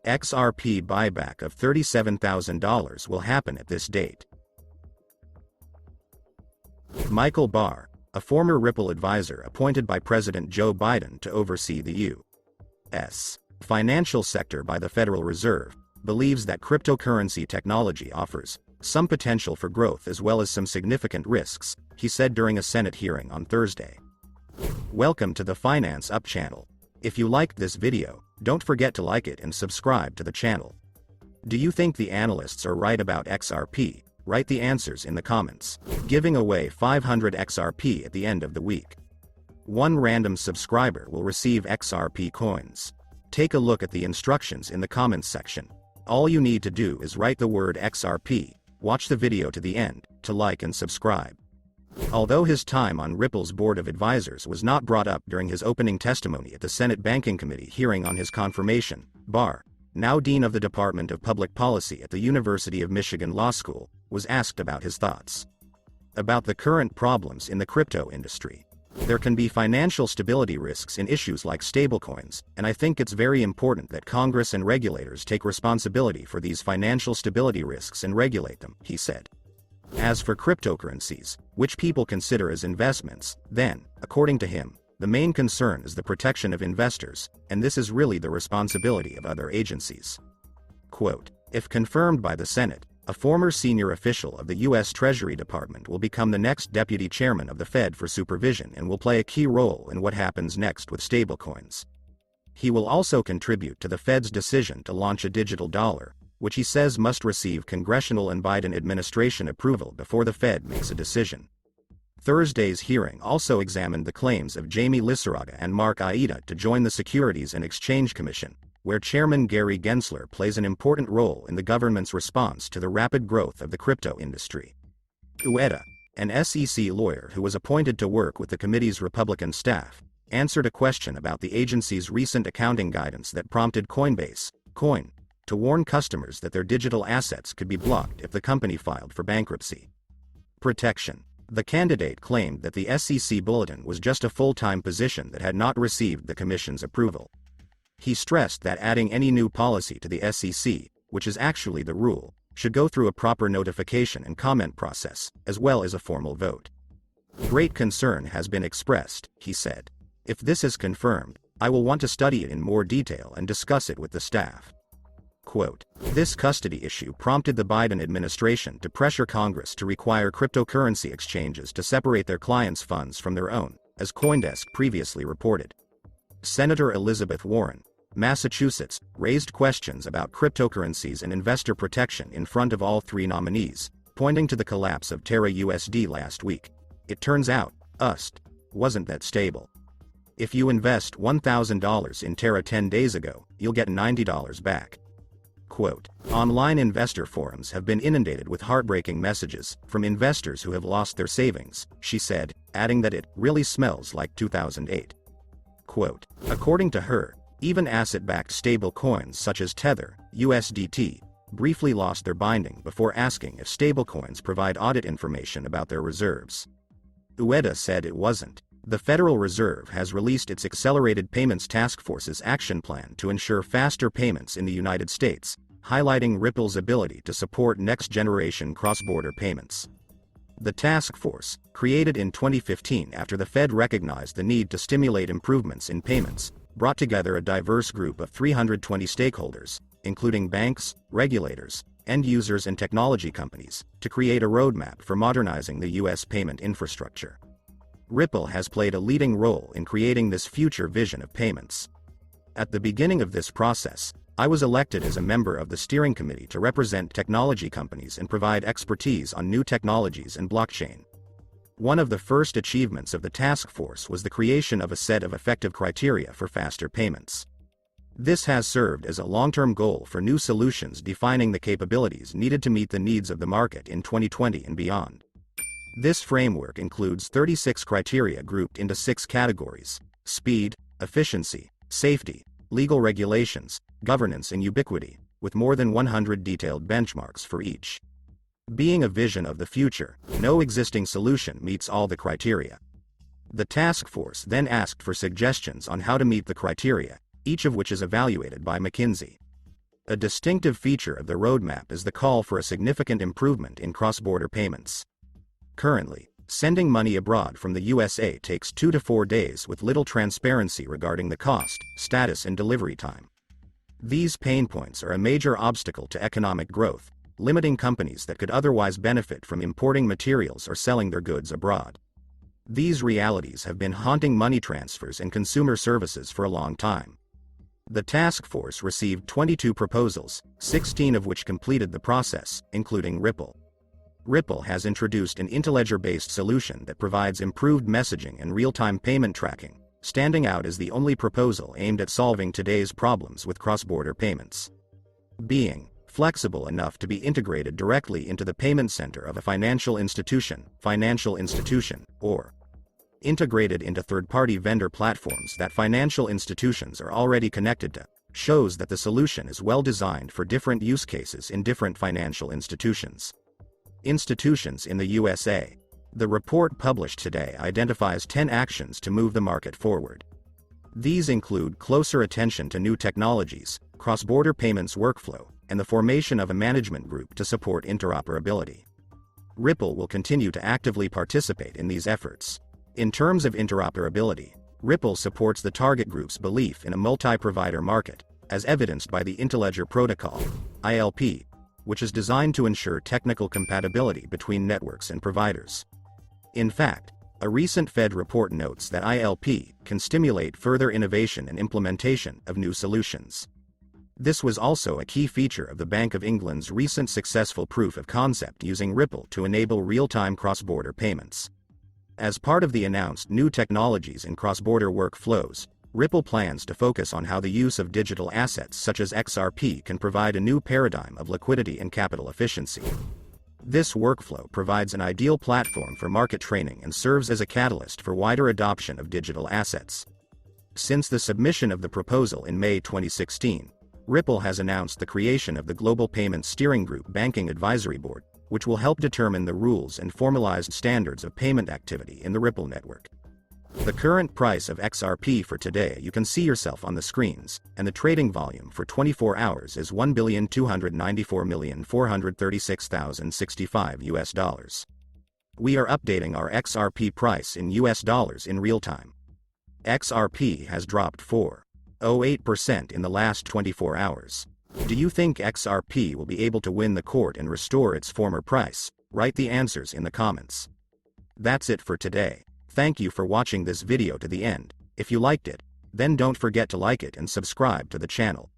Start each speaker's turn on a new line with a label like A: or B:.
A: XRP buyback of $37,000 will happen at this date. Michael Barr, a former Ripple advisor appointed by President Joe Biden to oversee the U.S. financial sector by the Federal Reserve, believes that cryptocurrency technology offers some potential for growth as well as some significant risks, he said during a Senate hearing on Thursday. Welcome to the Finance Up channel. If you liked this video, don't forget to like it and subscribe to the channel. Do you think the analysts are right about XRP? Write the answers in the comments. Giving away 500 XRP at the end of the week. One random subscriber will receive XRP coins. Take a look at the instructions in the comments section. All you need to do is write the word XRP, watch the video to the end, to like and subscribe. Although his time on Ripple's board of advisors was not brought up during his opening testimony at the Senate Banking Committee hearing on his confirmation, Barr, now Dean of the Department of Public Policy at the University of Michigan Law School, was asked about his thoughts about the current problems in the crypto industry. There can be financial stability risks in issues like stablecoins, and I think it's very important that Congress and regulators take responsibility for these financial stability risks and regulate them, he said. As for cryptocurrencies, which people consider as investments, then, according to him, the main concern is the protection of investors, and this is really the responsibility of other agencies. Quote, if confirmed by the Senate, a former senior official of the U.S. Treasury Department will become the next deputy chairman of the Fed for supervision and will play a key role in what happens next with stablecoins. He will also contribute to the Fed's decision to launch a digital dollar, which he says must receive congressional and Biden administration approval before the Fed makes a decision. Thursday's hearing also examined the claims of Jamie Lissaraga and Mark Aida to join the Securities and Exchange Commission, where Chairman Gary Gensler plays an important role in the government's response to the rapid growth of the crypto industry. Aida, an SEC lawyer who was appointed to work with the committee's Republican staff, answered a question about the agency's recent accounting guidance that prompted Coinbase, Coin, to warn customers that their digital assets could be blocked if the company filed for bankruptcy. Protection. The candidate claimed that the SEC bulletin was just a full-time position that had not received the commission's approval. He stressed that adding any new policy to the SEC, which is actually the rule, should go through a proper notification and comment process, as well as a formal vote. Great concern has been expressed, he said. If this is confirmed, I will want to study it in more detail and discuss it with the staff. Quote, this custody issue prompted the Biden administration to pressure Congress to require cryptocurrency exchanges to separate their clients' funds from their own, as CoinDesk previously reported. Senator Elizabeth Warren, Massachusetts, raised questions about cryptocurrencies and investor protection in front of all three nominees, pointing to the collapse of Terra USD last week. It turns out, USD wasn't that stable. If you invest $1,000 in Terra 10 days ago, you'll get $90 back. Quote, online investor forums have been inundated with heartbreaking messages from investors who have lost their savings, she said, adding that it really smells like 2008. Quote, according to her, even asset-backed stable coins such as Tether, USDT, briefly lost their binding before asking if stablecoins provide audit information about their reserves. Aida said it wasn't. The Federal Reserve has released its Accelerated Payments Task Force's action plan to ensure faster payments in the United States, highlighting Ripple's ability to support next-generation cross-border payments. The task force, created in 2015 after the Fed recognized the need to stimulate improvements in payments, brought together a diverse group of 320 stakeholders, including banks, regulators, end users and technology companies, to create a roadmap for modernizing the U.S. payment infrastructure. Ripple has played a leading role in creating this future vision of payments. At the beginning of this process, I was elected as a member of the steering committee to represent technology companies and provide expertise on new technologies and blockchain. One of the first achievements of the task force was the creation of a set of effective criteria for faster payments. This has served as a long-term goal for new solutions defining the capabilities needed to meet the needs of the market in 2020 and beyond. This framework includes 36 criteria grouped into 6 categories: speed, efficiency, safety, legal regulations, governance and ubiquity, with more than 100 detailed benchmarks for each. Being a vision of the future, no existing solution meets all the criteria. The task force then asked for suggestions on how to meet the criteria, each of which is evaluated by McKinsey. A distinctive feature of the roadmap is the call for a significant improvement in cross-border payments. Currently, sending money abroad from the USA takes 2 to 4 days with little transparency regarding the cost, status and delivery time. These pain points are a major obstacle to economic growth, limiting companies that could otherwise benefit from importing materials or selling their goods abroad. These realities have been haunting money transfers and consumer services for a long time. The task force received 22 proposals, 16 of which completed the process, including Ripple. Ripple has introduced an interledger-based solution that provides improved messaging and real-time payment tracking, standing out as the only proposal aimed at solving today's problems with cross-border payments. Being flexible enough to be integrated directly into the payment center of a financial institution, or integrated into third-party vendor platforms that financial institutions are already connected to, shows that the solution is well designed for different use cases in different financial institutions. Institutions in the USA. The report published today identifies 10 actions to move the market forward. These include closer attention to new technologies, cross-border payments workflow, and the formation of a management group to support interoperability. Ripple will continue to actively participate in these efforts. In terms of interoperability, Ripple supports the target group's belief in a multi-provider market, as evidenced by the Interledger Protocol, ILP, which is designed to ensure technical compatibility between networks and providers. In fact, a recent Fed report notes that ILP can stimulate further innovation and implementation of new solutions. This was also a key feature of the Bank of England's recent successful proof of concept using Ripple to enable real-time cross-border payments. As part of the announced new technologies in cross-border workflows, Ripple plans to focus on how the use of digital assets such as XRP can provide a new paradigm of liquidity and capital efficiency. This workflow provides an ideal platform for market training and serves as a catalyst for wider adoption of digital assets. Since the submission of the proposal in May 2016, Ripple has announced the creation of the Global Payments Steering Group Banking Advisory Board, which will help determine the rules and formalized standards of payment activity in the Ripple network. The current price of XRP for today you can see yourself on the screens, and the trading volume for 24 hours is $1,294,436,065 We are updating our XRP price in US dollars in real time. XRP has dropped 4.08% in the last 24 hours. Do you think XRP will be able to win the court and restore its former price? Write the answers in the comments. That's it for today. Thank you for watching this video to the end. If you liked it, then don't forget to like it and subscribe to the channel.